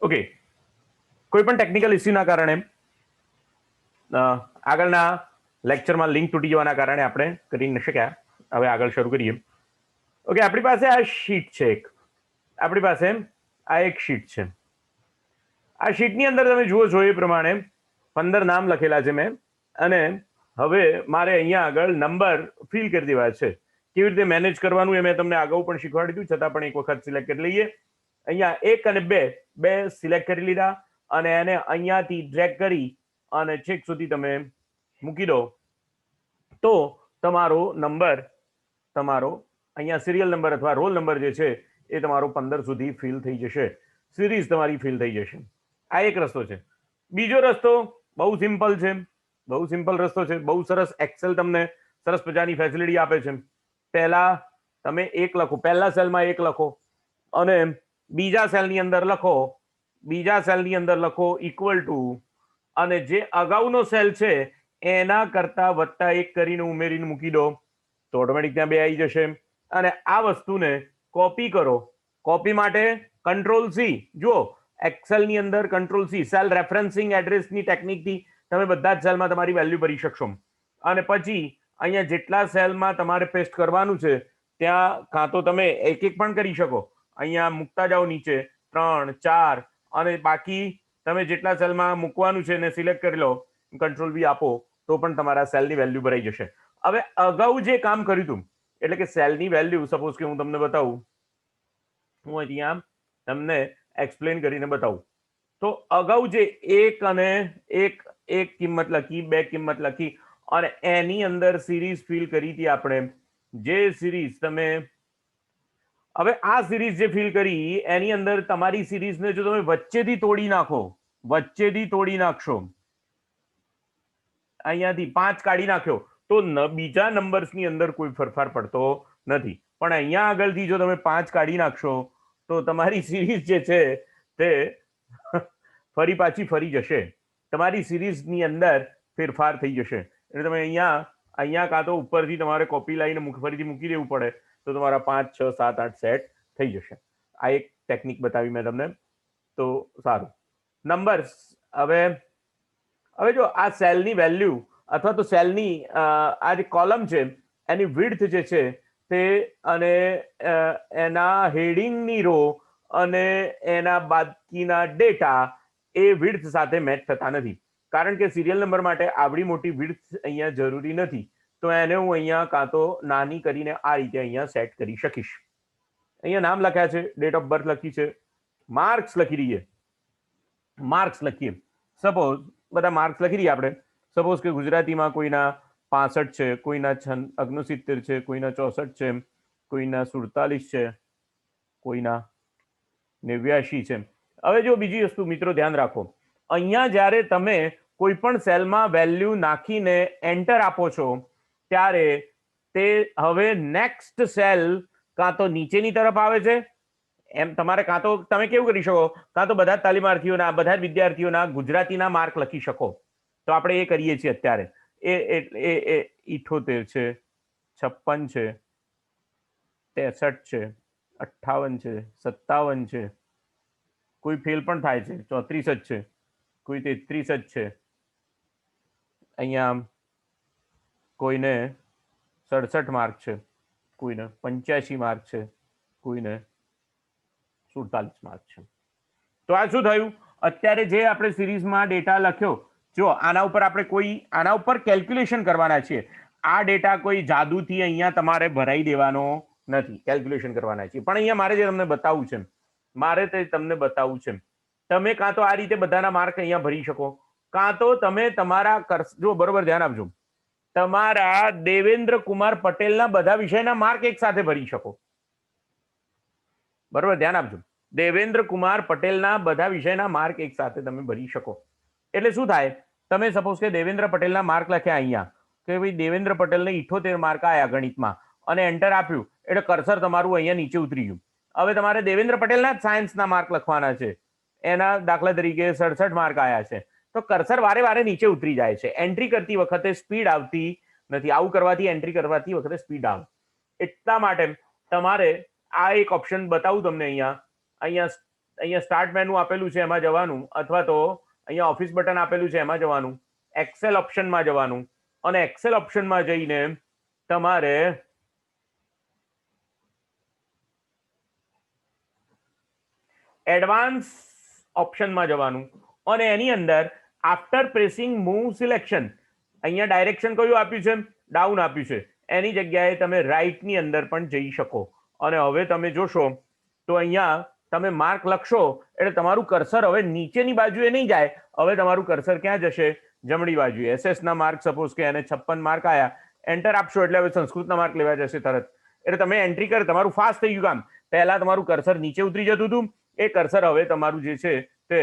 Okay, કોઈ પણ technical ઇસ્યુના કારણે આગળના લેક્ચરમાં લિંક તૂટી જવાના કારણે આપણે કરી ન શક્યા. હવે આગળ શરૂ કરીએ. ઓકે, આપણી પાસે આ શીટ છે એક. આપણી પાસે આ એક શીટ છે. આ શીટની અંદર તમે જુઓ છો એ પ્રમાણે 15 નામ લખેલા છે મેં, અને હવે મારે અહીંયા આગળ નંબર ફિલ કરી દેવા છે. કેવી રીતે મેનેજ કરવાનું એ મેં તમને અગાઉ પણ શીખવાડી દીધું, છતાં પણ એક વખત સિલેક્ટ કરી લઈએ. અહીંયા 1 અને 2 સિલેક્ટ કરી લીધા, અને એને અહીંયાથી ડ્રેગ કરી અને છેક સુધી તમે મૂકી દો તો તમારો નંબર, તમારો અહીંયા સિરિયલ નંબર અથવા રોલ નંબર જે છે એ તમારો 15 સુધી ફિલ થઈ જશે. સિરીઝ તમારી ફિલ થઈ જશે. આ એક રસ્તો છે. બીજો રસ્તો બહુ સિમ્પલ છે, બહુ સિમ્પલ રસ્તો છે. બહુ સરસ એક્સેલ તમને સરસ મજાની ફેસિલિટી આપે છે. પહેલા તમે 1 લખો, પહેલા સેલમાં 1 લખો, અને બીજા સેલની અંદર લખો, બીજા સેલની અંદર લખો ઇક્વલ ટુ, અને જે અગાઉનો સેલ છે એના કરતા +1 કરીને ઉમેરીને મૂકી દો તો ઓટોમેટિક ત્યાં 2 આવી જશે. અને આ વસ્તુને કોપી કરો. કોપી માટે Ctrl+C. જુઓ, એક્સેલની અંદર Ctrl+C, સેલ રેફરન્સિંગ એડ્રેસની ટેકનિકથી તમે બધા જ સેલમાં તમારી વેલ્યુ ભરી શકશો. અને પછી અહીંયા જેટલા સેલમાં તમારે પેસ્ટ કરવાનું છે ત્યાં કાં તો તમે એક પણ કરી શકો, અહીંયા મૂકતા જાઓ નીચે 3, 4, અને બાકી તમે જેટલા સેલમાં મૂકવાનું છે એને સિલેક્ટ કરી લો, Ctrl+V આપો તો પણ તમારા સેલની વેલ્યુ ભરાઈ જશે. હવે અગાઉ જે કામ કર્યું હતું, એટલે કે સેલની વેલ્યુ, સપોઝ કે હું તમને બતાવું, હું અહીંયા તમને એક્સપ્લેન કરીને બતાવું. તો અગાઉ જે 1 અને 1 કિંમત લખી, 2 કિંમત લખી, અને એની અંદર સિરીઝ ફિલ કરી હતી આપણે. જે સિરીઝ તમે હવે આ સિરીઝ જે ફિલ કરી એની અંદર તમારી સિરીઝને જો તમે વચ્ચેથી તોડી નાખો, વચ્ચેથી તોડી નાખશો, અહીંયાથી 5 કાઢી નાખ્યો તો બીજા નંબર્સની અંદર કોઈ ફેરફાર પડતો નથી. પણ અહીંયા આગળથી જો તમે 5 કાઢી નાખશો તો તમારી સિરીઝ જે છે તે ફરી પાછી ફરી જશે. તમારી સિરીઝની અંદર ફેરફાર થઈ જશે. એટલે તમે અહીંયા કાં તો ઉપરથી તમારે કોપી લાઈને ફરીથી મૂકી દેવું પડે તો તમારા 5, 6, 7, 8 સેટ થઈ જશે. આ એક ટેકનિક બતાવી મેં તમને, તો સારું. નંબર્સ, હવે જો આ સેલની વેલ્યુ અથવા તો સેલની આ જે કોલમ છે એની વિડ્થ જે છે તે, અને એના હેડિંગની રો અને એના બાકીના ડેટા એ વિડ્થ સાથે મેચ થતા નથી. કારણ કે સિરિયલ નંબર માટે આવડી મોટી વિડ્થ અહીંયા જરૂરી નથી. તો એને હું અહીંયા કાં તો નાની કરીને આ રીતે અહીંયા સેટ કરી શકીશ. અહીંયા નામ લખ્યા છે, ડેટ ઓફ બર્થ લખી છે, માર્ક્સ લખી દઈએ. માર્ક્સ લખીએ, સપોઝ બધા માર્ક્સ લખી દઈએ આપણે. સપોઝ કે ગુજરાતીમાં કોઈના 65 છે, કોઈના 69 છે, કોઈના 64 છે, કોઈના 47 છે, કોઈના 89 છે. હવે જો બીજી વસ્તુ મિત્રો ધ્યાન રાખો, અહીંયા જ્યારે તમે કોઈ પણ સેલમાં વેલ્યુ નાખીને એન્ટર આપો છો ત્યારે તે હવે નેક્સ્ટ સેલ કાં તો નીચેની તરફ આવે છે, એમ તમારે કાં તો તમે કેવું કરી શકો, કાં તો બધા તાલીમાર્થીઓના, બધા વિદ્યાર્થીઓના ગુજરાતીના માર્ક લખી શકો. તો આપણે એ કરીએ છીએ અત્યારે. એ 78 છે, 56 છે, 63 છે, 58 છે, 57 છે, કોઈ ફેલ પણ થાય છે, 34 જ છે, કોઈ 33 જ છે, અહીંયા કોઈને 67 માર્ક છે, કોઈને 85 માર્ક છે, કોઈને 47 માર્ક છે. તો આ શું થયું, અત્યારે જે આપણે સિરીઝમાં ડેટા લખ્યો, જો આના ઉપર આપણે આના ઉપર કેલ્ક્યુલેશન કરવાના છીએ. આ ડેટા કોઈ જાદુથી અહીંયા તમારે ભરાઈ દેવાનો નથી, કેલ્ક્યુલેશન કરવાના છીએ. પણ અહીંયા મારે જે તમને બતાવવું છે, મારે તે તમને બતાવવું છે, તમે કાં તો આ રીતે બધાના માર્ક અહીંયા ભરી શકો, કાં તો તમે તમારા જો બરોબર ધ્યાન આપજો, તમારા દેવેન્દ્ર કુમાર પટેલના બધા વિષયના માર્ક એક સાથે ભરી શકો. બરોબર ધ્યાન આપજો, દેવેન્દ્ર કુમાર પટેલના બધા વિષયના માર્ક એક સાથે તમે ભરી શકો. એટલે શું થાય, તમે સપોઝ કે દેવેન્દ્ર પટેલના માર્ક લખ્યા અહીંયા, કે ભાઈ દેવેન્દ્ર પટેલને 78 માર્ક આવ્યા ગણિતમાં, અને એન્ટર આપ્યું એટલે કર્સર તમારું અહીંયા નીચે ઉતરી ગયું. હવે તમારે દેવેન્દ્ર પટેલના જ સાયન્સના માર્ક લખવાના છે, એના દાખલા તરીકે 67 માર્ક આવ્યા છે, તો કર્સર વારે વારે નીચે ઉતરી જાય છે. એન્ટ્રી કરતી વખતે સ્પીડ આવતી નથી. આવું કરવાથી એન્ટ્રી કરવાથી વખતે સ્પીડ આવે. એટલા માટે તમારે આ એક ઓપ્શન બતાવું તમને અહીંયા અહીંયા સ્ટાર્ટ મેનુ આપેલું છે એમાં જવાનું, અથવા તો અહીંયા ઓફિસ બટન આપેલું છે એમાં જવાનું, એક્સેલ ઓપ્શનમાં જવાનું, અને એક્સેલ ઓપ્શનમાં જઈને તમારે એડવાન્સ ઓપ્શનમાં જવાનું, અને એની અંદર આફ્ટર પ્રેસિંગ મૂવ સિલેક્શન, અહીંયા ડાયરેક્શન કયું આપ્યું છે? ડાઉન આપ્યું છે. એની જગ્યાએ તમે રાઈટની અંદર પણ જઈ શકો. અને હવે તમે જોશો તો અહીંયા તમે માર્ક લખશો એટલે તમારું કર્સર હવે નીચેની બાજુએ નહીં જાય, હવે તમારું કર્સર ક્યાં જશે? જમણી બાજુએ. એસએસ ના માર્ક સપોઝ કે એને 56 માર્ક આયા, એન્ટર આપશો એટલે હવે સંસ્કૃતના માર્ક લેવા જશે તરત. એટલે તમે એન્ટ્રી કર, તમારું ફાસ્ટ થઈ ગયું કામ. પહેલા તમારું કર્સર નીચે ઉતરી જતું હતું, એ કર્સર હવે તમારું જે છે તે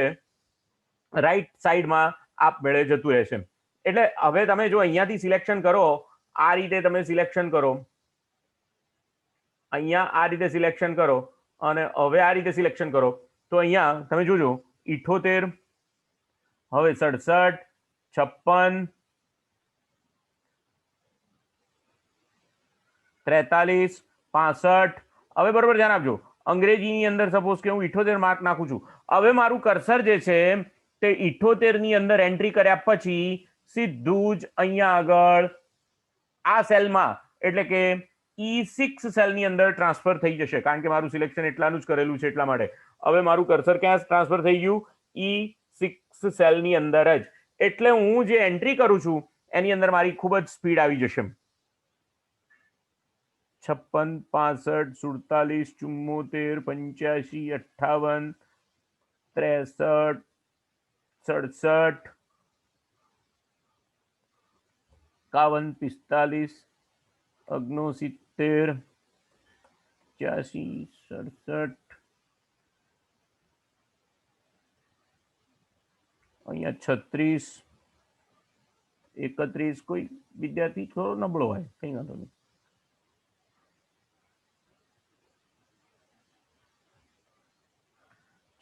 રાઈટ સાઈડમાં આપમેળે જતું રહેશે. એટલે હવે તમે જો અહીંયાથી સિલેક્શન કરો, આ રીતે તમે સિલેક્શન કરો, અહીંયા આ રીતે સિલેક્શન કરો, અને હવે આ રીતે સિલેક્શન કરો, તો અહીંયા તમે જોજો 78, હવે 67, 56, 43, 65. હવે બરોબર ધ્યાન આપજો. અંગ્રેજીની અંદર સપોઝ કે હું 78 માર્ક નાખું છું. હવે મારું કર્સર જે છે તે 78 ની અંદર એન્ટ્રી કર્યા પછી સીધું જ અહીંયા આગળ આ સેલમાં, એટલે કે E6 સેલની અંદર ટ્રાન્સફર થઈ જશે, કારણ કે મારું સિલેક્શન એટલાનું જ કરેલું છે એટલા માટે. હવે મારું કર્સર ક્યાં ટ્રાન્સફર થઈ ગયું? E6 સેલની અંદર જ. એટલે હું જે એન્ટ્રી કરું છું એની અંદર મારી ખૂબ જ સ્પીડ આવી જશે. 56, 65, 47, 74, 85, 58, 63, 67, 45, 69, 85, 67, અહીંયા 36, 31. કોઈ વિદ્યાર્થી થોડો નબળો હોય, કઈ વાંધો નહીં.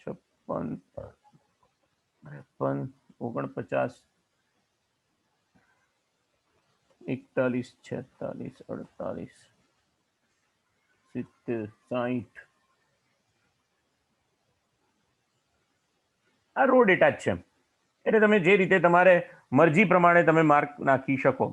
56, 53, 49, 41, 46, 48, 70, 60. આ રો ડેટા જ છે, એટલે તમે જે રીતે તમારે મરજી પ્રમાણે તમે માર્ક નાખી શકો.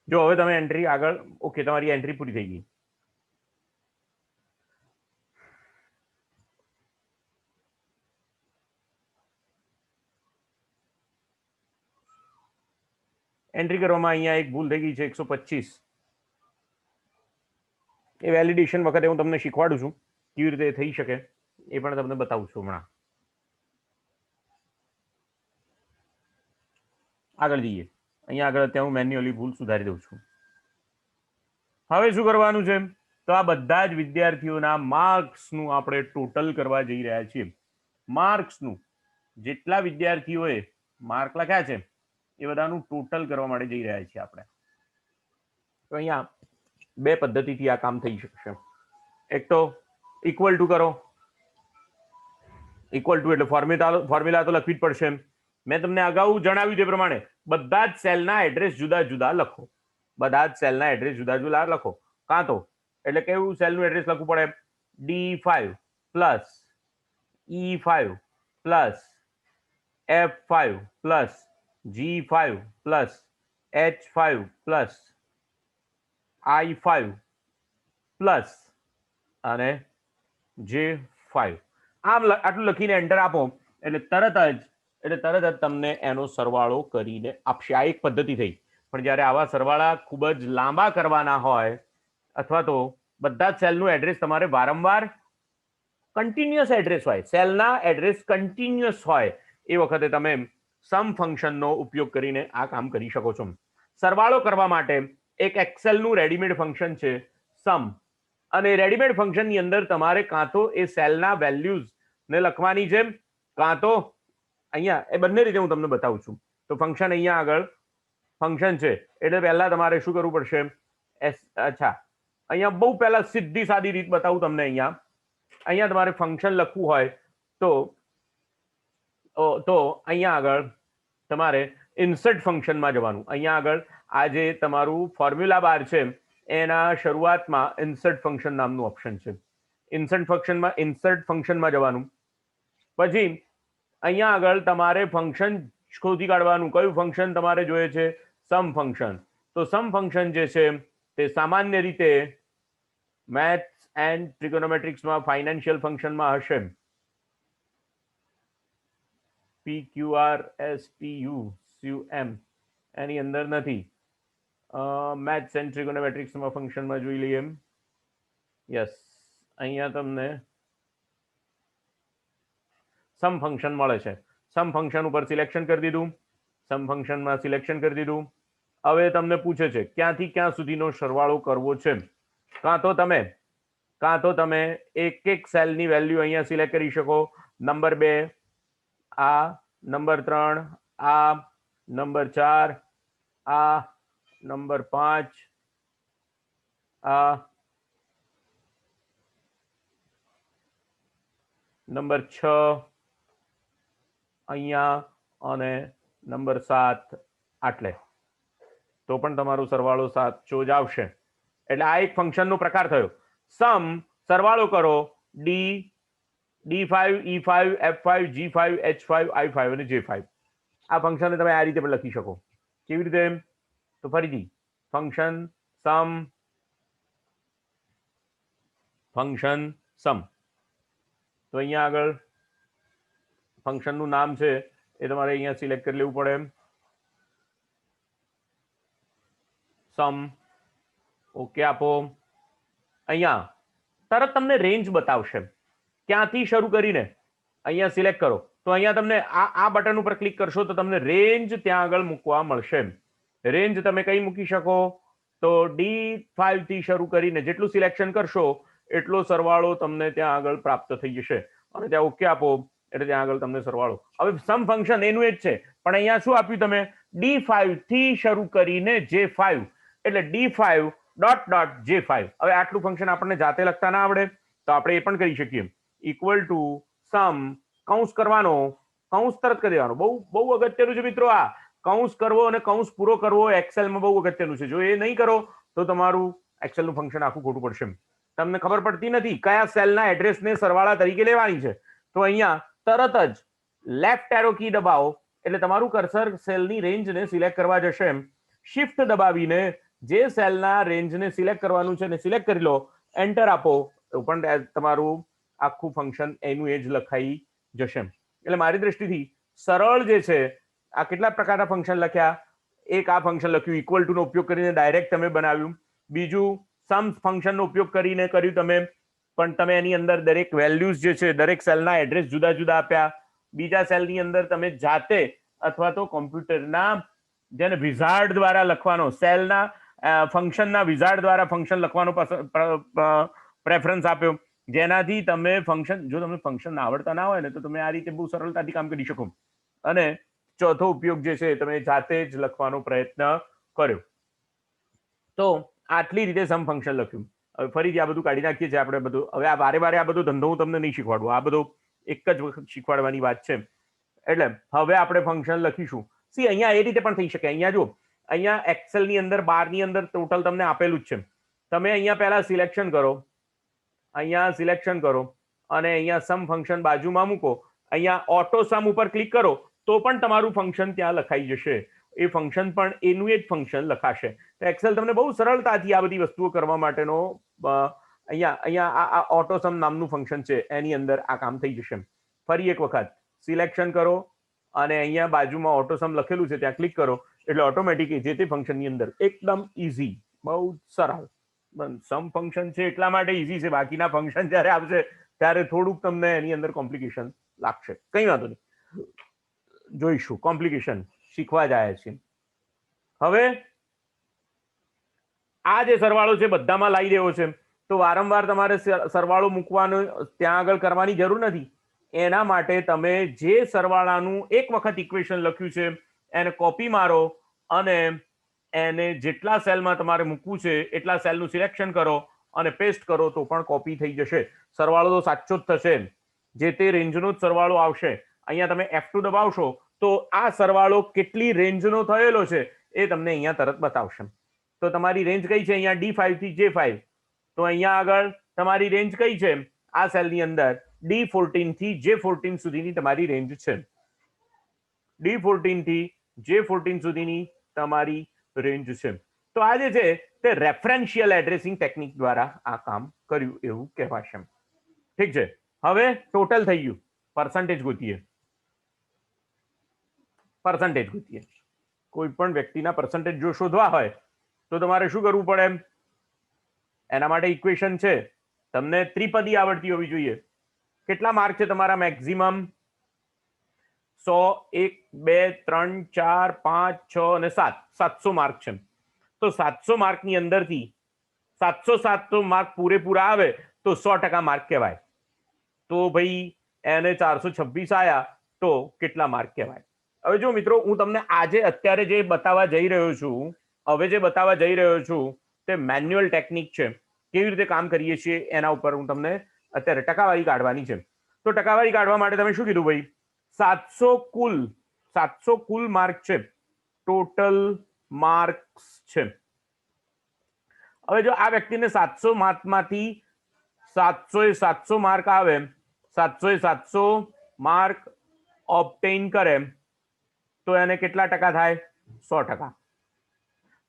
જો હવે તમે એન્ટ્રી આગળ, ઓકે, તમારી એન્ટ્રી પૂરી થઈ ગઈ. એન્ટ્રી કરવામાં અહીંયા એક ભૂલ થઈ ગઈ છે, 125. એ વેલિડેશન વખતે હું તમને શીખવાડું છું કેવી રીતે થઈ શકે, એ પણ તમને બતાવું છું હમણાં. આગળ જઈએ. અહીંયા આગળ અત્યારે હું મેન્યુઅલી ભૂલ સુધારી દઉં છું. હવે શું કરવાનું છે? તો આ બધા જ વિદ્યાર્થીઓના માર્ક્સનું આપણે ટોટલ કરવા જઈ રહ્યા છીએ. માર્ક્સનું જેટલા વિદ્યાર્થીઓએ માર્ક લખ્યા છે એ બધાનું ટોટલ કરવા માટે જઈ રહ્યા છીએ આપણે. તો અહીંયા બે પદ્ધતિથી આ કામ થઈ શકશે. એક તો ઇક્વલ ટુ કરો. ઇક્વલ ટુ એટલે ફોર્મ્યુલા તો લખવી જ પડશે. મેં તમને અગાઉ જણાવ્યું તે પ્રમાણે બધા જ સેલના એડ્રેસ જુદા જુદા લખો. બધા જ સેલના એડ્રેસ જુદા જુદા લખો. કાં તો એટલે કેવું સેલનું એડ્રેસ લખવું પડે? D5 plus E5 plus F5 plus G5 plus H5 plus I5 plus અને J5. આમ આટલું લખીને એન્ટર આપો એટલે તરત જ તમને એનો સરવાળો કરીને આપશે. આ એક પદ્ધતિ થઈ. પણ જ્યારે આવા સરવાળા ખૂબ જ લાંબા કરવાના હોય અથવા તો બધા જ સેલનું એડ્રેસ તમારે વારંવાર કન્ટિન્યુઅસ એડ્રેસ હોય, સેલના એડ્રેસ કન્ટિન્યુઅસ હોય, એ વખતે તમે સમ ફંક્શનનો ઉપયોગ કરીને આ કામ કરી શકો છો. સરવાળો કરવા માટે એક એક્સેલનું રેડીમેડ ફંક્શન છે સમ, અને રેડીમેડ ફંક્શનની અંદર તમારે કાં તો એ સેલના વેલ્યુઝને લખવાની છે, કાં તો અહીંયા એ બંને રીતે હું તમને બતાવું છું. તો ફંક્શન અહીંયા આગળ ફંક્શન છે એટલે પહેલા તમારે શું કરવું પડશે? અચ્છા, અહીંયા બહુ પહેલા સીધી સાદી રીત બતાવું તમને. અહીંયા તમારે ફંક્શન લખવું હોય તો અહીંયા આગળ તમારે ઇન્સર્ટ ફંક્શનમાં જવાનું. અહીંયા આગળ આ જે તમારું ફોર્મ્યુલા બાર છે એના શરૂઆતમાં ઇન્સર્ટ ફંક્શન નામનું ઓપ્શન છે. ઇન્સર્ટ ફંક્શનમાં જવાનું. પછી અહીંયા આગળ તમારે ફંક્શન શોધી કાઢવાનું. કયું ફંક્શન તમારે જોઈએ છે? સમ ફંક્શન. તો સમ ફંક્શન જે છે તે સામાન્ય રીતે મેથ્સ એન્ડ ટ્રિગોનોમેટ્રિક્સમાં ફાઇનાન્શિયલ ફંક્શનમાં હશે. PQRSTUCM એની અંદર નથી. મેથ્સ એન્ડ ટ્રિગોનોમેટ્રિક્સમાં ફંક્શનમાં જોઈ લઈએ. યસ, અહીંયા તમને સમ ફંક્શન મળે છે. સમ ફંક્શન ઉપર સિલેક્શન કરી દીધું. સમ ફંક્શનમાં સિલેક્શન કરી દીધું. હવે તમને પૂછે છે ક્યાંથી ક્યાં સુધીનો સરવાળો કરવો છે. કાં તો તમે એક એક સેલની વેલ્યુ અહીંયા સિલેક્ટ કરી શકો. નંબર 2 આ, નંબર 3 આ, નંબર 4 આ, નંબર 5 આ, નંબર 6 અહીંયા અને નંબર 7 આટલે. તો પણ તમારો સરવાળો સાચો જ આવશે. એટલે આ એક ફંક્શનનો પ્રકાર થયો. સમ સરવાળો કરો D5 E5 F5 G5 H5 I5 અને J5. આ ફંક્શનને તમે આ રીતે પણ લખી શકો. કેવી રીતે? તો ફરીથી ફંક્શન સમ તો અહીંયા આગળ ફંક્શનનું નામ છે એ તમારે અહીંયા સિલેક્ટ કરી લેવું પડે. સમ ઓકે આપો. અહીંયા તરત તમને રેન્જ બતાવશે ક્યાંથી શરૂ કરીને. અહીંયા સિલેક્ટ કરો તો અહીંયા તમને આ બટન ઉપર ક્લિક કરશો તો તમને રેન્જ ત્યાં આગળ મૂકવા મળશે. રેન્જ તમે કઈ મૂકી શકો? તો D5 થી શરૂ કરીને જેટલું સિલેક્શન કરશો એટલો સરવાળો તમને ત્યાં આગળ પ્રાપ્ત થઈ જશે. અને ત્યાં ઓકે આપો એટલે ત્યાં આગળ તમને સરવાળો. હવે સમ ફંક્શન એનું એ જ છે, પણ અહીંયા શું આપ્યું તમે? D5 થી શરૂ કરીને J5 એટલે D5 ડોટ ડોટ J5. હવે આટલું ફંક્શન આપણને જાતે લખતા ના આવડે તો આપણે એ પણ કરી શકીએ. ઇક્વલ ટુ સમ કૌંસ કરવાનો, કૌંસ તરત કરી દેવાનો. બહુ અગત્યનું છે મિત્રો. આ કૌંસ કરવો અને કૌંસ પૂરો કરવો એક્સેલમાં બહુ અગત્યનું છે. જો એ નહીં કરો તો તમારું એક્સેલનું ફંક્શન આખું ખોટું પડશે. તમને ખબર પડતી નથી કયા સેલના એડ્રેસને સરવાળા તરીકે લેવાની છે. તો અહીંયા તરત જ લેફ્ટ એરો કી દબાવો એટલે તમારું કર્સર સેલની રેન્જને સિલેક્ટ કરવા જશે. શિફ્ટ દબાવીને જે સેલના રેન્જને સિલેક્ટ કરવાનું છે ને સિલેક્ટ કરી લો. એન્ટર આપો તો પણ તમારું આખું ફંક્શન એનું એ જ લખાઈ જશે. એટલે મારી દ્રષ્ટિથી સરળ જે છે, આ કેટલા પ્રકારના ફંક્શન લખ્યા? એક આ ફંક્શન લખ્યું ઇક્વલ ટુ નો ઉપયોગ કરીને ડાયરેક્ટ તમે બનાવ્યું. બીજું સમ ફંક્શનનો ઉપયોગ કરીને કર્યું તમે, પણ તમે એની અંદર દરેક વેલ્યુઝ જે છે દરેક સેલના એડ્રેસ જુદા જુદા આપ્યા. બીજા સેલની અંદર તમે જાતે અથવા તો કોમ્પ્યુટરના જેને વિઝાર્ડ દ્વારા લખવાનો સેલના ફંક્શનના વિઝાર્ડ દ્વારા ફંક્શન લખવાનો પ્રેફરન્સ આપ્યો, જેનાથી તમે ફંક્શન, જો તમને ફંક્શન આવડતા ના હોય ને તો તમે આ રીતે બહુ સરળતાથી કામ કરી શકો. અને ચોથો ઉપયોગ જે છે તમે જાતે જ લખવાનો પ્રયત્ન કર્યો. તો આટલી રીતે સમ ફંક્શન લખ્યું. હવે ફરીથી આ બધું કાઢી નાખીએ છીએ આપણે બધું. હવે આ વારે વારે આ બધો ધંધો હું તમને નહીં શીખવાડું, આ બધો એક જ વખત શીખવાડવાની વાત છે. એટલે હવે આપણે ફંક્શન લખીશું. સી અહીંયા એ રીતે પણ થઈ શકે. અહીંયા જો, અહીંયા એક્સેલની અંદર 12 ની અંદર ટોટલ તમને આપેલું જ છે. તમે અહીંયા પહેલા સિલેક્શન કરો, અહીંયા સિલેક્શન કરો અને અહીંયા સમ ફંક્શન બાજુમાં મૂકો. અહીંયા ઓટો સમ ઉપર ક્લિક કરો તો પણ તમારું ફંક્શન ત્યાં લખાઈ જશે. એ ફંક્શન પણ એનું એ જ ફંક્શન લખાશે. તો એક્સેલ તમને બહુ સરળતાથી આ બધી વસ્તુઓ કરવા માટેનો અહીંયા આ ઓટો સમ નામનું ફંક્શન છે એની અંદર આ કામ થઈ જશે. ફરી એક વખત સિલેક્શન કરો અને અહીંયા બાજુમાં ઓટો સમ લખેલું છે ત્યાં ક્લિક કરો એટલે ઓટોમેટિક જે તે ફંક્શનની અંદર એકદમ ઇઝી, બહુ સરળ. સમ ફંક્શન છે એટલા માટે ઇઝી છે, બાકીના ફંક્શન જ્યારે આવશે ત્યારે થોડુંક તમને એની અંદર કોમ્પ્લિકેશન લાગશે. કઈ વાંધો નહીં, જોઈશું. કોમ્પ્લિકેશન શીખવા જાય છે. હવે આ જે સરવાળો છે બધામાં લાવી દેવો છે, તો વારંવાર તમારે સરવાળો મૂકવાનો ત્યાં આગળ કરવાની જરૂર નથી. એના માટે તમે જે સરવાળાનું એક વખત ઇક્વેશન લખ્યું છે એને કોપી મારો અને એને જેટલા સેલમાં તમારે મૂકવું છે એટલા સેલનું સિલેક્શન કરો અને પેસ્ટ કરો તો પણ કોપી થઈ જશે. સરવાળો તો સાચો જ થશે, જે તે રેન્જનો જ સરવાળો આવશે. અહીંયા તમે F2 દબાવશો તો આ સરવાળો કેટલી રેન્જનો થયેલો છે એ તમને અહીંયા તરત બતાવશે. તો તમારી રેન્જ કઈ છે? અહીંયા D5 થી J5. તો અહીંયા આગળ તમારી રેન્જ કઈ છે? આ સેલની અંદર D14 થી J14 સુધીની તમારી રેન્જ છે. D14 થી J14 સુધીની તમારી રેન્જ છે. તો આ જે છે તે રેફરન્શિયલ એડ્રેસિંગ ટેકનિક દ્વારા આ કામ કર્યું એવું કહેવાશે. ઠીક છે. હવે ટોટલ થઈ ગયું. પર્સન્ટેજ ગોતીએ. પર્સન્ટેજ ગોતીએ. કોઈ પણ વ્યક્તિના પર્સન્ટેજ જો શોધવા હોય તો તમારે શું કરવું પડે? એના માટે ઇક્વેશન છે. તમને ત્રિપદી આવડતી હોવી જોઈએ. કેટલા માર્ક છે તમારા મેક્સિમમ? 100, 1, 2, 3, 4, 5, 6 અને 7. 700 માર્ક છે. તો 700 માર્કની અંદરથી 707 માર્ક પૂરેપૂરા આવે તો 100% માર્ક કહેવાય. તો ભાઈ એને 426 આયા તો કેટલા માર્ક કહેવાય? હવે જો મિત્રો, હું તમને આજે અત્યારે જે બતાવવા જઈ રહ્યો છું, હવે જે બતાવવા જઈ રહ્યો છું તે મેન્યુઅલ ટેકનિક છે. કેવી રીતે કામ કરીએ છીએ એના ઉપર હું તમને અત્યારે ટકાવારી કાઢવાની છે. તો ટકાવારી કાઢવા માટે તમે શું કીધું ભાઈ? 700 કુલ માર્ક છે, ટોટલ માર્ક્સ છે. હવે જો આ વ્યક્તિને 700 માર્કમાંથી 700 માર્ક આવે, 700 માર્ક ઓબ્ટેઇન કરે તો એને કેટલા ટકા થાય? 100%.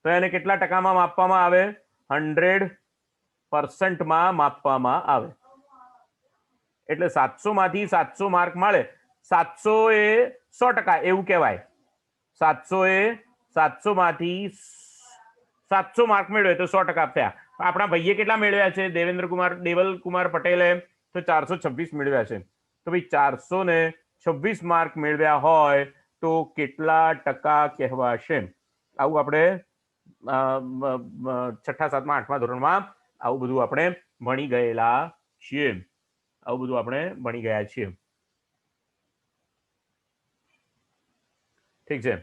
તો એને કેટલા ટકામાં માપવામાં આવે? 100% માપવામાં આવે. એટલે 700 માંથી 700 માર્ક મળે, 700 એ 100% એવું કહેવાય. 700 માંથી 700 માર્ક મેળવે તો 100% થયા. આપણા ભાઈએ કેટલા મેળવ્યા છે? દેવલકુમાર પટેલે તો 426 મેળવ્યા છે. તો ભાઈ 426 માર્ક મેળવ્યા હોય તો કેટલા ટકા કહેવાશે? આવું આપણે 6ઠા 7મા 8મા ધોરણમાં આવું બધું આપણે ભણી ગયેલા છીએ. ઠીક છે.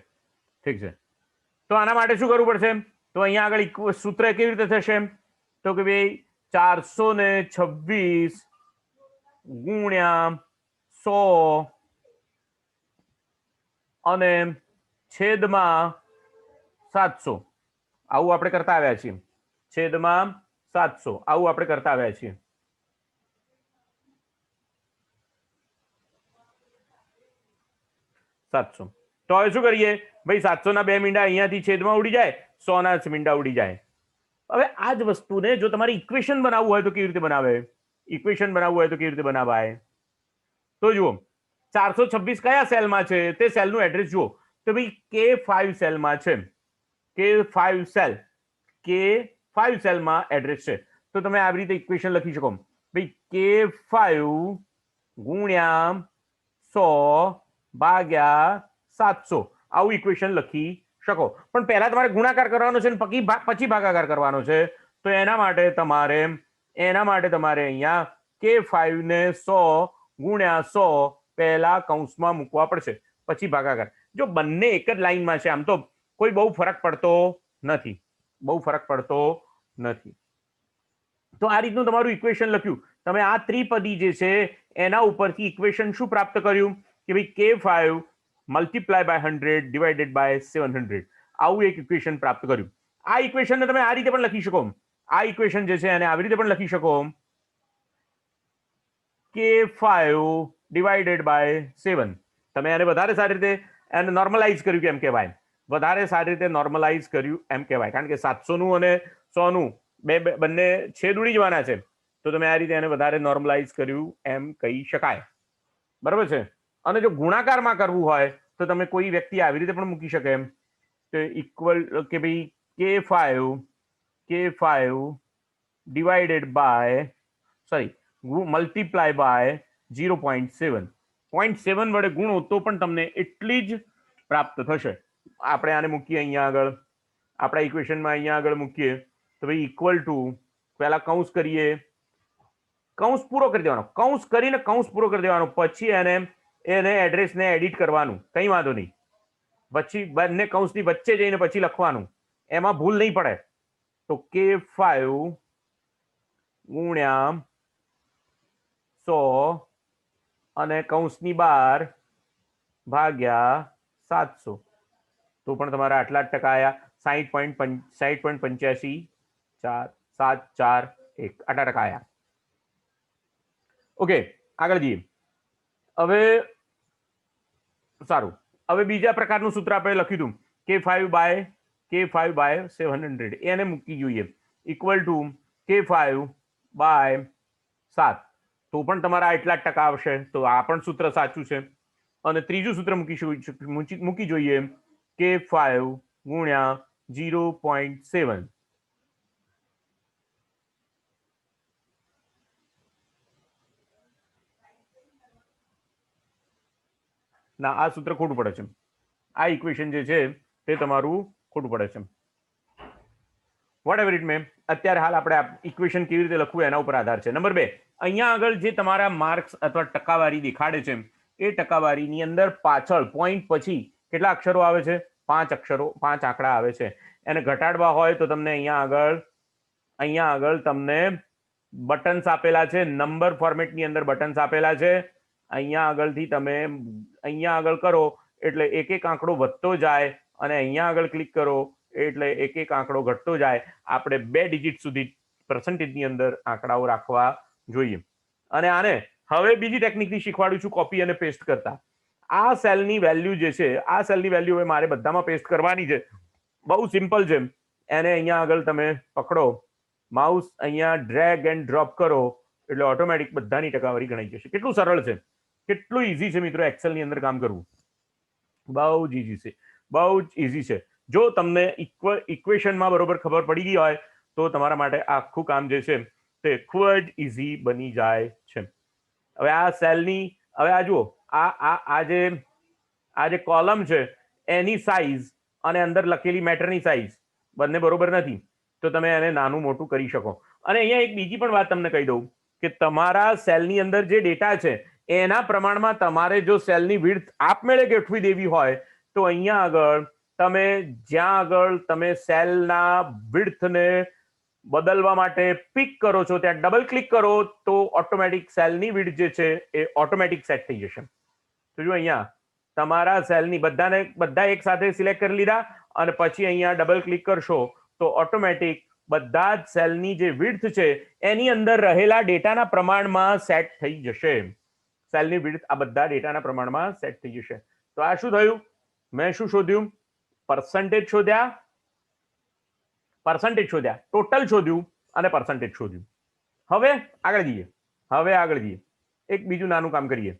તો આના માટે શું કરવું પડશે? તો અહીંયા આગળ સૂત્ર કેવી રીતે થશે? તો કે ભાઈ 426 ગુણ્યા 100 અને છેદમાં 700. આવું આપણે કરતા આવ્યા છીએ. છેદમાં 700 આવું આપણે કરતા આવ્યા છીએ. તો હવે શું કરીએ ભાઈ? 700 ના 2 મીંડા અહીંયાથી છેદમાં ઉડી જાય, 100 ના મીંડા ઉડી જાય. હવે આ જ વસ્તુને જો તમારે ઇક્વેશન બનાવવું હોય તો કેવી રીતે બનાવાય? તો જુઓ, 426 કયા સેલમાં છે તે સેલનું એડ્રેસ જુઓ. તો ભાઈ K5 સેલમાં છે. K5 સેલમાં એડ્રેસ છે. તો તમે આવી રીતે ઇક્વેશન લખી શકો. ભાઈ K5 ગુણ્યા 100 ભાગ્યા 700 આવું ઇક્વેશન લખી શકો, પણ પહેલા તમારે ગુણાકાર કરવાનો છે ને પછી ભાગાકાર કરવાનો છે. તો એના માટે તમારે અહીંયા K5 ને 100 ગુણ્યા 100 પહેલા કૌંસમાં મૂકવા પડશે, પછી ભાગાકાર. જો બંને એક જ લાઈનમાં છે આમ તો કોઈ બહુ ફરક પડતો નથી. તો આ રીતનું તમારું ઇક્વેશન લખ્યું. તમે આ ત્રિપદી જે છે એના ઉપરથી ઇક્વેશન શું પ્રાપ્ત કર્યું કે ભાઈ K5 multiply by 100 divided by 700, આવું એક ઇક્વેશન પ્રાપ્ત કર્યું. આ ઇક્વેશનને તમે આ રીતે પણ લખી શકો. આ ઇક્વેશન જે છે એને આવી રીતે પણ લખી શકો, K5 ડિવાઇડેડ બાય 7. તમે એને વધારે સારી રીતે એને નોર્મલાઇઝ કર્યું કે એમ કહેવાય, વધારે સારી રીતે નોર્મલાઇઝ કર્યું એમ કહેવાય, કારણ કે 700 નું અને 100 નું બંને છેદ ઉડી જવાના છે. તો તમે આ રીતે એને વધારે નોર્મલાઇઝ કર્યું એમ કહી શકાય. બરાબર છે. અને જો ગુણાકારમાં કરવું હોય તો તમે કોઈ વ્યક્તિ આવી રીતે પણ મૂકી શકે એમ, તો ઇક્વલ કે ભાઈ K5 divided by multiply by 0.7. 0.7 વડે ગુણો તો પણ તમને એટલી જ પ્રાપ્ત થશે. આપણે આને મૂકીએ અહીંયા આગળ, આપણા ઇક્વેશનમાં અહીંયા આગળ મૂકીએ તો ભાઈ ઇક્વલ ટુ, પહેલા કૌંસ કરીએ, કૌંસ પૂરો કરી દેવાનો, કૌંસ કરીને કૌંસ પૂરો કરી દેવાનો, પછી એને એડ્રેસને એડિટ કરવાનું, કંઈ વાંધો નહીં. પછી બંને કૌંસની વચ્ચે જઈને પછી લખવાનું, એમાં ભૂલ નહીં પડે. તો K5 ગુણ્યા 100 અને કૌંસની બહાર ભાગ્યા 700, તો પણ તમારા આટલા જ ટકા આયા. 60.85 741 આટલા ટકા આયા. ઓકે, આગળ જઈએ. હવે સારું, હવે બીજા પ્રકારનું સૂત્ર આપણે લખ્યું હતું K5 બાય 700, એને મૂકી જોઈએ ઇક્વલ ટુ K5 બાય 7, તો પણ તમારા એટલા જ ટકા આવશે. તો આ પણ સૂત્ર સાચું છે. અને ત્રીજું સૂત્ર મૂકી જોઈએ K5 ગુણ્યા 0.7. ના, આ સૂત્ર ખોટું પડે છે. આ ઇક્વેશન જે છે તે તમારું ખોટું પડે છે. વોટ એવર ઇટ મે, અત્યારે હાલ આપણે ઇક્વેશન કેવી રીતે લખવું એના ઉપર આધાર છે. નંબર 2, અહીંયા આગળ જે તમારા માર્ક્સ અથવા ટકાવારી દેખાડે છે એ ટકાવારીની અંદર પાછળ પોઈન્ટ પછી કેટલા અક્ષરો આવે છે? 5 અક્ષરો, 5 આંકડા આવે છે. એને ઘટાડવા હોય તો તમને અહીંયા આગળ તમને બટન્સ આપેલા છે, નંબર ફોર્મેટની અંદર બટન્સ આપેલા છે. અહીંયા આગળથી તમે અહીંયા આગળ કરો એટલે એક એક આંકડો વધતો જાય, અને અહીંયા આગળ ક્લિક કરો એટલે એક એક આંકડો ઘટતો જાય. આપણે 2 ડિજિટ સુધી પર્સન્ટેજની અંદર આંકડાઓ રાખવા જોઈએ. અને આને હવે બીજી ટેકનિકથી શીખવાડું છું, કોપી અને પેસ્ટ કરતા. આ સેલની વેલ્યુ જે છે, આ સેલની વેલ્યુ હવે મારે બધામાં પેસ્ટ કરવાની છે. બહુ સિમ્પલ છે. એને અહીંયા આગળ તમે પકડો, માઉસ અહીંયા ડ્રેગ એન્ડ ડ્રોપ કરો એટલે ઓટોમેટિક બધાની ટકાવારી ગણાઈ જશે. કેટલું સરળ છે, કેટલું ઇઝી છે મિત્રો એક્સેલની અંદર કામ કરવું. બહુ જ ઇઝી છે, બહુ જ ઇઝી છે. જો તમને ઇક્વેશનમાં બરોબર ખબર પડી ગઈ હોય તો તમારા માટે આખું કામ જે છે તે ખૂબ જ ઇઝી બની જાય છે. હવે આ સેલની, હવે આ જુઓ, આ જે કોલમ છે એની સાઈઝ અને અંદર લખેલી મેટરની સાઈઝ બંને બરોબર નથી, તો તમે એને નાનું મોટું કરી શકો. અને અહીંયા એક બીજી પણ વાત તમને કહી દઉં કે તમારા સેલની અંદર જે ડેટા છે એના પ્રમાણમાં તમારે જો સેલની વિડ્થ આપમેળે ગોઠવી દેવી હોય તો અહીંયા આગળ તમે જ્યાં આગળ તમે સેલના વિડ્થને બદલવા માટે પિક કરો છો ત્યાં ડબલ ક્લિક કરો તો ઓટોમેટિક સેલની વિડ્થ જે છે એ ઓટોમેટિક સેટ થઈ જશે. તો જો અહીંયા તમારા સેલની બધા એક સાથે સિલેક્ટ કરી લીધા અને પછી અહીંયા ડબલ ક્લિક કરશો તો ઓટોમેટિક બધા જ સેલની જે વિડ્થ છે એની અંદર રહેલા ડેટાના પ્રમાણમાં સેટ થઈ જશે. સેલની વિડ્થ આ બધા ડેટાના પ્રમાણમાં સેટ થઈ જશે. તો આ શું થયું? મેં શું શોધ્યું? પર્સન્ટેજ શોધ્યા, ટોટલ શોધ્યું અને પર્સન્ટેજ શોધ્યું. હવે આગળ જઈએ, એક બીજું નાનું કામ કરીએ.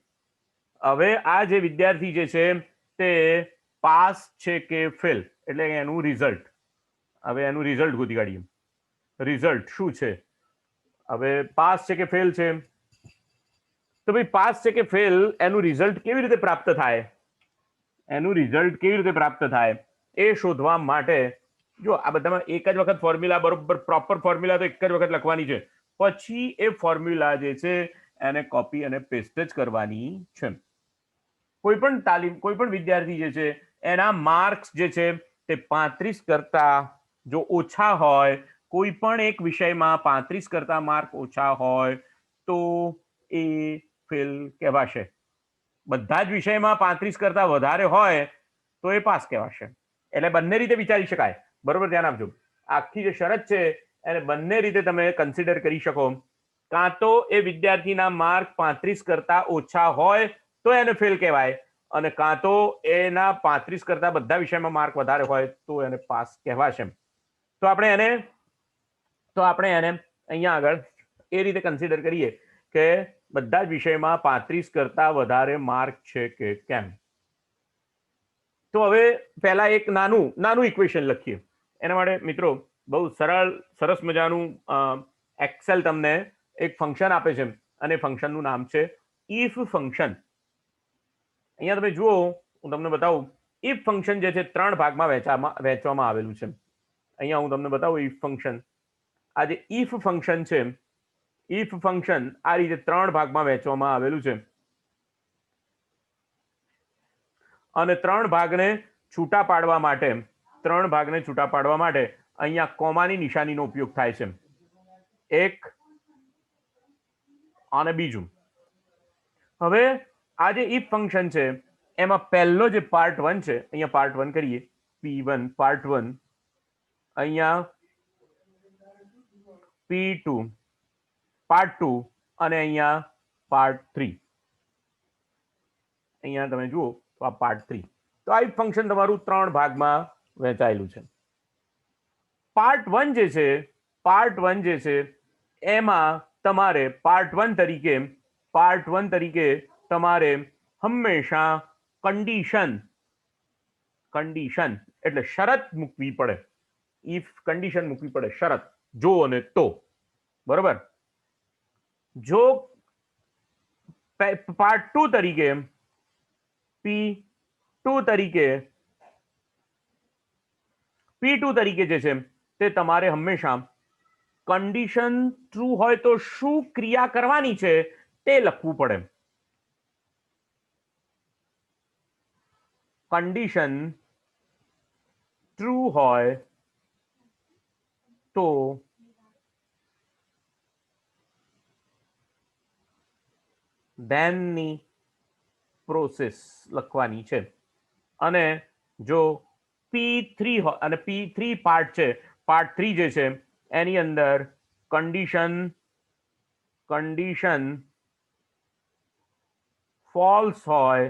હવે આ જે વિદ્યાર્થી જે છે તે પાસ છે કે ફેલ, એટલે એનું રિઝલ્ટ. હવે એનું રિઝલ્ટ ગોતી કાઢીએ. રિઝલ્ટ શું છે? હવે પાસ છે કે ફેલ છે, તો ભાઈ પાસ છે કે ફેલ એનું રિઝલ્ટ કેવી રીતે પ્રાપ્ત થાય? એ શોધવા માટે જો આ બધામાં એક જ વખત ફોર્મ્યુલા બરોબર પ્રોપર ફોર્મ્યુલા તો એક જ વખત લખવાની છે, પછી એ ફોર્મ્યુલા જે છે એને કોપી અને પેસ્ટ જ કરવાની છે. કોઈ પણ વિદ્યાર્થી જે છે એના માર્ક્સ જે છે તે 35 કરતા જો ઓછા હોય, કોઈ પણ એક વિષયમાં 35 કરતા માર્ક ઓછા હોય તો એ ફેલ કહેવાશે. બધા જ વિષયમાં 35 કરતા વધારે હોય તો એ પાસ કહેવાશે. એટલે બંને રીતે વિચારી શકાય. બરોબર, ધ્યાન આપજો. આખી જે શરત છે એને બંને રીતે તમે કન્સિડર કરી શકો. કાં તો એ વિદ્યાર્થીના માર્ક 35 કરતા ઓછા હોય તો એને ફેલ કહેવાય, અને કાં તો એના 35 કરતા બધા વિષયમાં માર્ક વધારે હોય તો એને પાસ કહેવાશે. તો આપણે એને અહીંયા આગળ એ રીતે કન્સિડર કરીએ કે બધા જ વિષયમાં 35 કરતા વધારે માર્ક છે કે કેમ. તો હવે પહેલા એક નાનું ઇક્વેશન લખીએ. એના માટે મિત્રો બહુ સરસ મજાનું એક્સેલ તમને એક ફંક્શન આપે છે, અને ફંક્શનનું નામ છે ઇફ ફંક્શન. અહીંયા તમે જુઓ, હું તમને બતાવું. ઇફ ફંક્શન જે છે 3 ભાગમાં વહેંચવામાં આવેલું છે. અહીંયા હું તમને બતાવું ઇફ ફંક્શન. આ જે ઇફ ફંક્શન છે, ઇફ ફંક્શન આ રીતે 3 ભાગમાં વહેંચવામાં આવેલું છે, અને 3 ભાગને છૂટા પાડવા માટે અહીંયા કોમાની નિશાનીનો ઉપયોગ થાય છે. એક અને બીજું. હવે આ જે ઇફ ફંક્શન છે એમાં પહેલો જે પાર્ટ 1 છે, અહીંયા પાર્ટ 1 કરીએ, P1 પાર્ટ 1, અહીંયા P2 પાર્ટ 2, અને અહીંયા પાર્ટ 3. અહીંયા તમે જુઓ તો આ પાર્ટ 3. તો આ ઇફ ફંક્શન તમારું 3 ભાગમાં વહેંચાયેલું છે. પાર્ટ 1 જે છે એમાં તમારે પાર્ટ 1 તરીકે તમારે હંમેશા કન્ડિશન એટલે શરત મૂકવી પડે. ઇફ કન્ડિશન મૂકવી પડે, શરત, જો અને તો. બરોબર. જો પાર્ટ 2 તરીકે P2 તરીકે જે છે તે તમારે હંમેશા કન્ડિશન ટ્રુ હોય તો શું ક્રિયા કરવાની છે તે લખવું પડે. કન્ડિશન ટ્રુ હોય તો ધેનની પ્રોસેસ લખવાની છે. અને જો P3 હોય, અને P3 પાર્ટ છે, પાર્ટ 3 જે છે એની અંદર કન્ડિશન ફોલ્સ હોય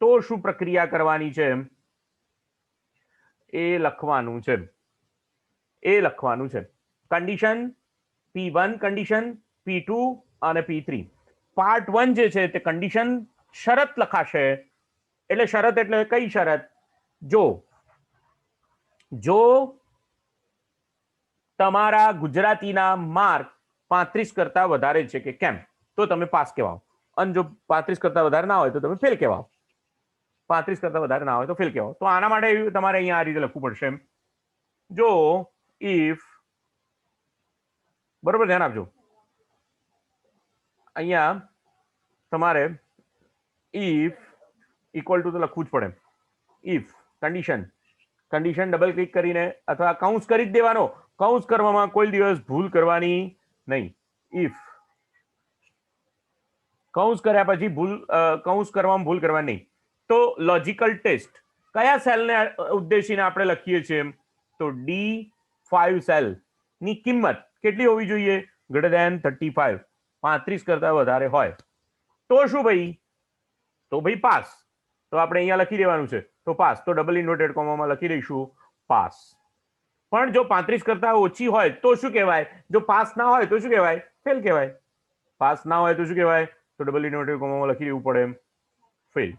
તો શું પ્રક્રિયા કરવાની છે એ લખવાનું છે. કન્ડિશન P1 કન્ડિશન, P2 અને P3. પાર્ટ 1 જે છે તે કન્ડિશન શરત લખાશે. એટલે શરત એટલે કઈ શરત? જો તમારા ગુજરાતીના માર્ક 35 કરતા વધારે છે કે કેમ તો તમે પાસ કહેવાઓ, અને જો 35 કરતા વધારે ના હોય તો તમે ફેલ કહેવાઓ. 35 કરતા વધારે ના હોય તો ફેલ કહેવાઓ. તો આના માટે તમારે અહીંયા આ રીતે લખવું પડશે. જો ઇફ, બરોબર, ધ્યાન આપજો. અહીંયા તમારે ઇફ ઇક્વલ ટુ તો લખવું જ પડે. ઇફ કન્ડિશન ડબલ ક્લિક કરીને અથવા કૌંસ કરી જ દેવાનો. કૌંસ કરવામાં કોઈ દિવસ ભૂલ કરવાની નહીં. ઇફ કૌંસ કર્યા પછી કૌંસ કરવામાં ભૂલ કરવાની નહીં. તો લોજિકલ ટેસ્ટ કયા સેલને ઉદ્દેશીને આપણે લખીએ છીએ? તો D5 સેલ ની કિંમત કેટલી હોવી જોઈએ? Greater than 35. 35 કરતા વધારે હોય તો શું ભાઈ? તો ભાઈ પાસ. તો આપણે અહીંયા લખી દેવાનું છે તો પાસ. તો ડબલ ઇન્વર્ટેડ કોમામાં લખી દઈશું પાસ. પણ જો 35 કરતા ઓછી હોય તો શું કહેવાય? જો પાસ ના હોય તો શું કહેવાય? ફેલ કહેવાય. પાસ ના હોય તો શું કહેવાય? તો ડબલ ઇન્વર્ટેડ કોમામાં લખી દેવું પડે ફેલ.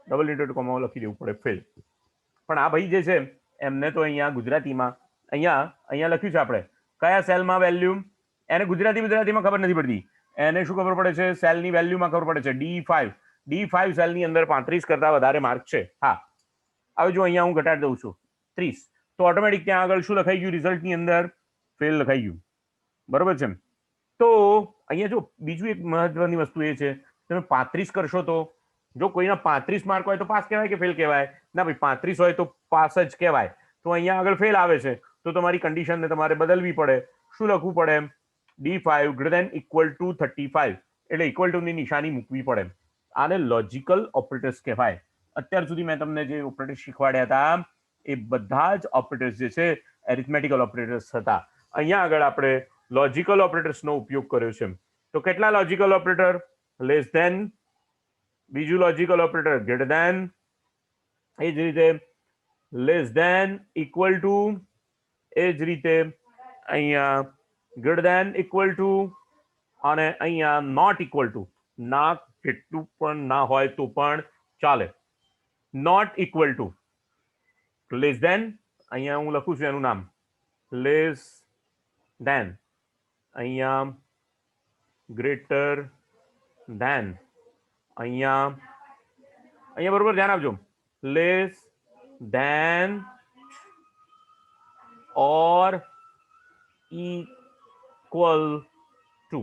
ડબલ ઇન્વર્ટેડ કોમામાં લખી દેવું પડે ફેલ. પણ આ ભાઈ જે છે એમને તો અહીંયા ગુજરાતીમાં અહીંયા લખ્યું છે આપણે કયા સેલમાં વેલ્યુ, એને ગુજરાતીમાં ખબર નથી પડતી. એને શું ખબર પડે છે? સેલની વેલ્યુમાં ખબર પડે છે. D5 સેલની અંદર 35 કરતા વધારે માર્ક છે. હા, હવે જો અહીંયા હું ઘટાડી દઉં છું. 30, તો ઓટોમેટિક ત્યાં આગળ શું લખાઈ ગયું રિઝલ્ટની અંદર? ફેલ લખાઈ ગયું. બરોબર છે. તો અહીંયા જો બીજું એક મહત્વની વસ્તુ એ છે, તમે 35 કરશો તો જો કોઈના 35 માર્ક હોય તો પાસ કહેવાય કે ફેલ કહેવાય? ના ભાઈ, 35 હોય તો પાસ જ કહેવાય. તો અહીંયા આગળ ફેલ આવે છે, તો તમારી કન્ડિશનને તમારે બદલવી પડે. શું લખવું પડે? D5 greater than equal to 35, એટલે ઇક્વલ ટુ ની નિશાની મૂકવી પડે. આને લોજિકલ ઓપરેટર્સ કહેવાય. અત્યાર સુધી મેં તમને જે ઓપરેટર્સ શીખવાડ્યા હતા એ બધા જ ઓપરેટર્સ જે છે એરિથમેટિકલ ઓપરેટર્સ હતા. અહીંયા આગળ આપણે લોજિકલ ઓપરેટર્સનો ઉપયોગ કર્યો છે. તો કેટલા લોજિકલ ઓપરેટર? લેસ ધેન, બીજું લોજિકલ ઓપરેટર ગ્રેટર ધેન, એ જ રીતે લેસ ધેન, ઇક્વલ ટુ, એ જ રીતે અહીંયા ગ્રેટર ધેન, ઇક્વલ ટુ, અને અહીંયા નોટ ઇક્વલ ટુ. ના કેટલું પણ ના હોય તો પણ ચાલે. Not equal to, less than, અહીંયા હું લખું છું એનું નામ, લેસ ધેન, અહીંયા ગ્રેટર ધેન, અહીંયા બરોબર ધ્યાન આપજો, less than or equal to.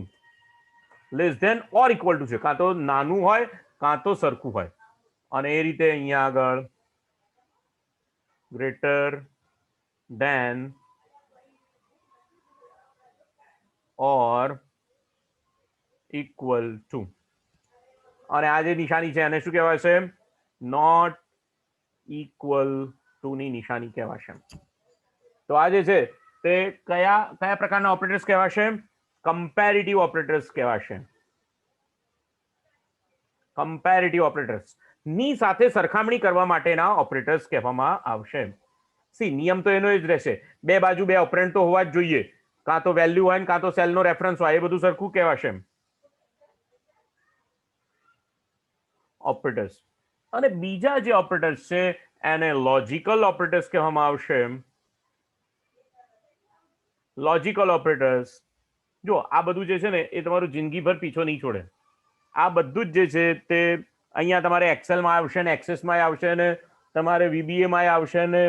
Less than or equal to છે, કાં તો નાનું હોય કાં તો સરખું હોય. અને એ રીતે અહીંયા આગળ greater than or equal to. અને આ જે નિશાની છે એને શું કહેવાશે? નોટ ઇક્વલ ટુ ની નિશાની કહેવાશે. તો આ જે છે તે કયા પ્રકારના ઓપરેટર્સ કહેવાશે? કમ્પેરેટિવ ઓપરેટર્સ કહેવાશે. કમ્પેરેટિવ ઓપરેટર્સ ની સાથે સરખામણી કરવા માટેના ઓપરેટર્સ કહેવામાં આવશે. સી, નિયમ તો એનો જ રહેશે, બે બાજુ બે ઓપરેન્ડ તો હોવા જ જોઈએ, કાં તો વેલ્યુ હોય કાં તો સેલનો રેફરન્સ હોય, એ બધું સરખું કહેવાશે ઓપરેટર્સ. અને બીજા જે ઓપરેટર્સ છે એને લોજિકલ ઓપરેટર્સ કહેવામાં આવશે. લોજિકલ ઓપરેટર્સ, જો આ બધું જે છે ને એ તમારું જિંદગીભર પીછો નહીં છોડે. આ બધું જ જે છે તે અહીંયા તમારે એક્સેલમાં આવશે ને એક્સેસમાં આવશે ને તમારે VBA આવશે ને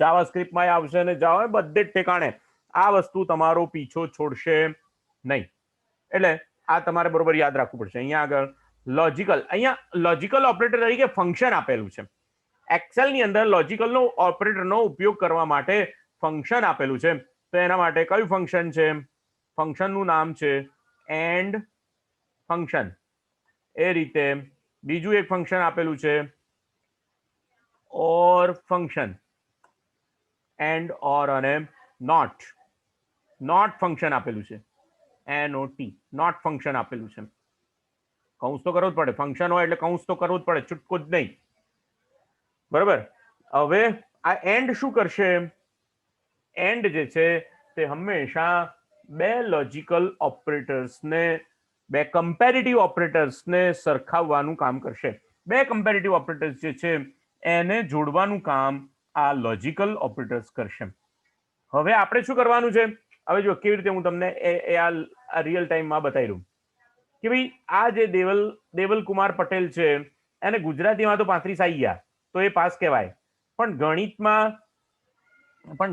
જાવાસ્ક્રિપ્ટમાં આવશે ને બધે જ ઠેકાણે આ વસ્તુ તમારો પીછો છોડશે નહીં. એટલે આ તમારે બરોબર યાદ રાખવું પડશે. અહીંયા આગળ લોજિકલ, અહીંયા લોજિકલ ઓપરેટર તરીકે ફંક્શન આપેલું છે. એક્સેલની અંદર લોજિકલનો ઓપરેટરનો ઉપયોગ કરવા માટે ફંક્શન આપેલું છે. તો એના માટે કયું ફંક્શન છે? ફંક્શનનું નામ છે એન્ડ ફંક્શન. એ રીતે બીજું એક ફંક્શન આપેલું છે ઓર ફંક્શન, એન્ડ, ઓર અને નોટ. નોટ ફંક્શન આપેલું છે, NOT, નોટ ફંક્શન આપેલું છે. કૌંસ તો કરવું જ પડે, ફંક્શન હોય એટલે કૌંસ તો કરવું જ પડે, છૂટકો જ નહીં. બરોબર. હવે આ એન્ડ શું કરશે? એન્ડ જે છે તે હંમેશા બે લોજિકલ ઓપરેટર્સને, બે કમ્પેરેટિવ ઓપરેટર્સને સરખાવવાનું કામ કરશે. બે કમ્પેરેટિવ ઓપરેટર્સ જે છે એને જોડવાનું કામ આ લોજિકલ ઓપરેટર્સ કરશે. હવે આપણે શું કરવાનું છે? હવે જો કેવી રીતે હું તમને આ રિયલ ટાઈમમાં બતાવી દઉં કે ભાઈ આ જે દેવલ કુમાર પટેલ છે એને ગુજરાતીમાં તો 35 આવી ગયા તો એ પાસ કહેવાય, પણ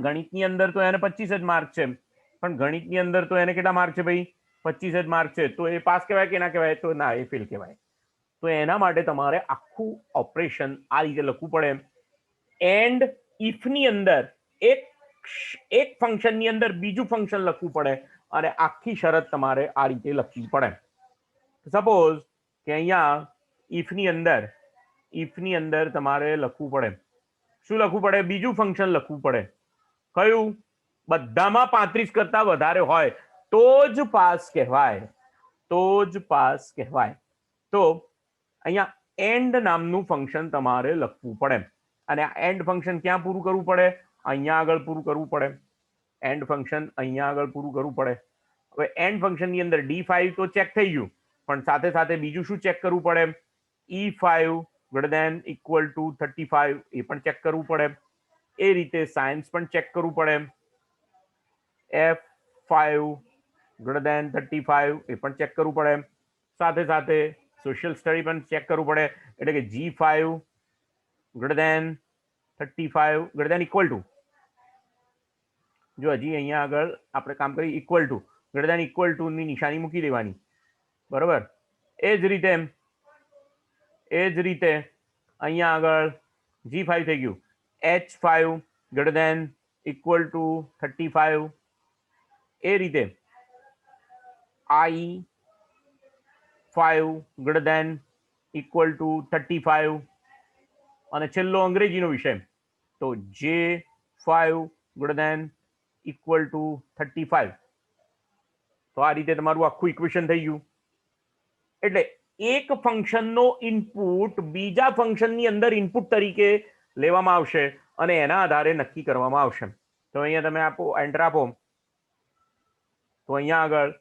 ગણિતની અંદર તો એને 25 જ માર્ક છે. પણ ગણિતની અંદર તો એને કેટલા માર્ક છે ભાઈ? 25 જ માર્ક છે. તો એ પાસ કહેવાય કે ના કહેવાય? તો ના, એ ફેલ કહેવાય. તો એના માટે તમારે આખું ઓપરેશન આ રીતે લખવું પડે. એન્ડ ઇફની અંદર એક ફંક્શનની અંદર બીજું ફંક્શન લખવું પડે અને આખી શરત તમારે આ રીતે લખવી પડે. સપોઝ કે અહીંયા ઇફની અંદર તમારે લખવું પડે, શું લખવું પડે? બીજું ફંક્શન લખવું પડે. કયું? બધામાં 35 કરતા વધારે હોય તો જ પાસ કહેવાય, તો જ પાસ કહેવાય. તો અહીંયા એન્ડ નામનું ફંક્શન તમારે લખવું પડે. અને આ એન્ડ ફંક્શન ક્યાં પૂરું કરવું પડે? અહીંયા આગળ પૂરું કરવું પડે. એન્ડ ફંક્શન અહીંયા આગળ પૂરું કરવું પડે. હવે એન્ડ ફંક્શનની અંદર D5 તો ચેક થઈ ગયું, પણ સાથે સાથે બીજું શું ચેક કરવું પડે? E5 greater than equal to 35, એ પણ ચેક કરવું પડે. એ રીતે સાયન્સ પણ ચેક કરવું પડે. F5 ગ્રેટર ધેન 35, એ પણ ચેક કરવું પડે. સાથે સાથે સોશિયલ સ્ટડી પણ ચેક કરવું પડે, એટલે કે G5 greater than 35 greater than equal to, જો હજી અહીંયા આગળ આપણે કામ કરી equal to, greater than equal to ની નિશાની મૂકી દેવાની, બરોબર. એ જ રીતે અહીંયા આગળ G5 થઈ ગયું, H5 greater than equal to 35, એ રીતે I5 greater than equal to 35, અને છેલ્લો અંગ્રેજીનો વિષય, તો J5 greater than equal to 35. તો આ રીતે તમારું આખું ઇક્વેશન થઈ ગયું. એટલે એક ફંક્શનનો ઇનપુટ બીજા ફંક્શનની અંદર ઇનપુટ તરીકે લેવામાં આવશે અને એના આધારે નક્કી કરવામાં આવશે. તો અહીંયા તમે આપો, એન્ટર આપો, તો અહીંયા આગળ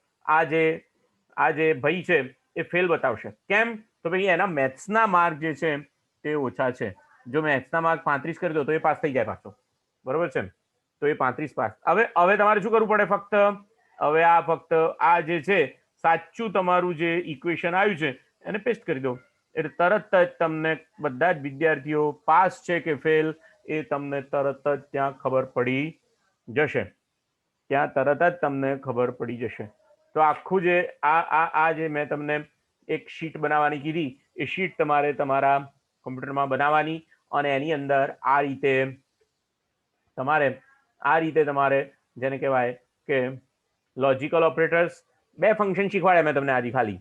આ જે ભાઈ છે એ ફેલ બતાવશે. કેમ? તો ભાઈ એના મેથ્સના માર્ક જે છે તે ઓછા છે. જો મેથ્સના માર્ક 35 કરી દો તો એ પાસ થઈ જાય પાછો, બરોબર છે. તો એ 35 પાસ. હવે તમારે શું કરવું પડે? ફક્ત આ જે છે સાચું તમારું જે ઇક્વેશન આવ્યું છે એને પેસ્ટ કરી દો, એટલે તરત જ તમને બધા જ વિદ્યાર્થીઓ પાસ છે કે ફેલ એ તમને તરત જ ત્યાં ખબર પડી જશે. તો આખું જે આ જે મેં તમને એક શીટ બનાવવાની કીધી, એ શીટ તમારે તમારા કમ્પ્યુટરમાં બનાવવાની, અને એની અંદર આ રીતે તમારે જેને કહેવાય કે લોજિકલ ઓપરેટર્સ, બે ફંક્શન શીખવાડ્યા મેં તમને આજે ખાલી.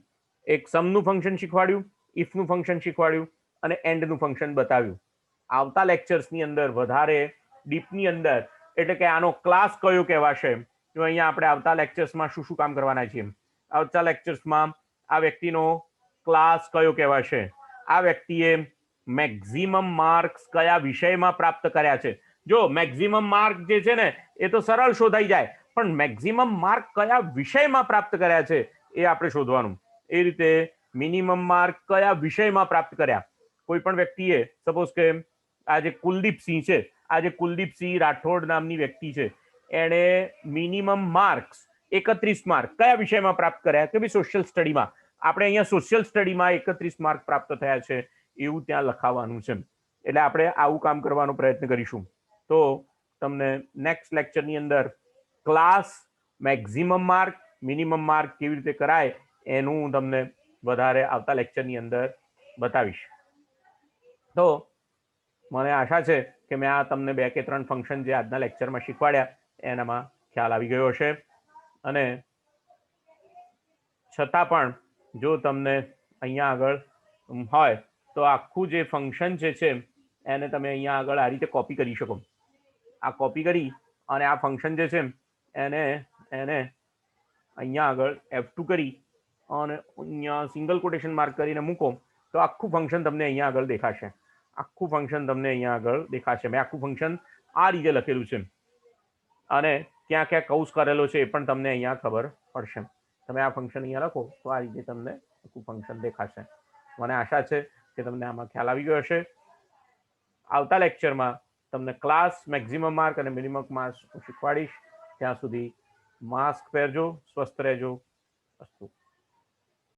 એક સમનું ફંક્શન શીખવાડ્યું, ઇફનું ફંક્શન શીખવાડ્યું, અને એન્ડનું ફંક્શન બતાવ્યું. આવતા લેક્ચર્સની અંદર વધારે ડીપની અંદર, એટલે કે આનો ક્લાસ કયો કહેવાશે, તો અહીંયા આપણે આવતા લેક્ચર્સમાં શું કામ કરવાના છીએ. આવતા લેક્ચર્સમાં આ વ્યક્તિનો ક્લાસ કયો કહેવાશે, આ વ્યક્તિએ મેક્સિમમ માર્ક્સ કયા વિષયમાં પ્રાપ્ત કર્યા છે. જો મેક્સિમમ માર્ક જે છે ને એ તો સરળ શોધાઈ જાય, પણ મેક્સિમમ માર્ક કયા વિષયમાં પ્રાપ્ત કર્યા છે એ આપણે શોધવાનું. એ રીતે મિનિમમ માર્ક કયા વિષયમાં પ્રાપ્ત કર્યા. કોઈ પણ વ્યક્તિએ સપોઝ કે આ જે કુલદીપસિંહ રાઠોડ નામની વ્યક્તિ છે, એણે મિનિમમ માર્ક્સ 31 માર્ક કયા વિષયમાં પ્રાપ્ત કર્યા, કે ભાઈ સોશિયલ સ્ટડીમાં. આપણે અહીંયા સોશિયલ સ્ટડીમાં 31 માર્ક પ્રાપ્ત થયા છે એવું ત્યાં લખાવવાનું છે. એટલે આપણે આવું કામ કરવાનો પ્રયત્ન કરીશું. તો તમને નેક્સ્ટ લેક્ચરની અંદર class, maximum mark, minimum mark કેવી રીતે કરાય એનું હું તમને વધારે આવતા લેક્ચરની અંદર બતાવીશ. તો મને આશા છે કે મેં આ તમને 2 કે 3 ફંક્શન જે આજના લેક્ચરમાં શીખવાડ્યા એનામાં ખ્યાલ આવી ગયો હશે. અને છતાં પણ જો તમને અહીંયા આગળ હોય તો આખું જે ફંક્શન છે એને તમે અહીંયા આગળ આ રીતે કોપી કરી શકો. આ કોપી કરી અને આ ફંક્શન જે છે એને અહીંયા આગળ F2 કરી અને અહીંયા સિંગલ કોટેશન માર્ક કરીને મૂકો તો આખું ફંક્શન તમને અહીંયા આગળ દેખાશે. મેં આખું ફંક્શન આ રીતે લખેલું છે, અને ક્યાં ક્યાં કૌંસ કરેલો છે એ પણ તમને અહીંયા ખબર પડશે. તમે આ ફંક્શન અહીંયા લખો તો આ રીતે તમને આખું ફંક્શન દેખાશે. મને આશા છે કે તમને આમાં ખ્યાલ આવી ગયો હશે. આવતા લેક્ચરમાં તમને ક્લાસ, મેક્સિમમ માર્ક અને મિનિમમ માર્ક શીખવાડીશ. ત્યાં સુધી માસ્ક પહેરજો, સ્વસ્થ રહેજો. અસ્તુ.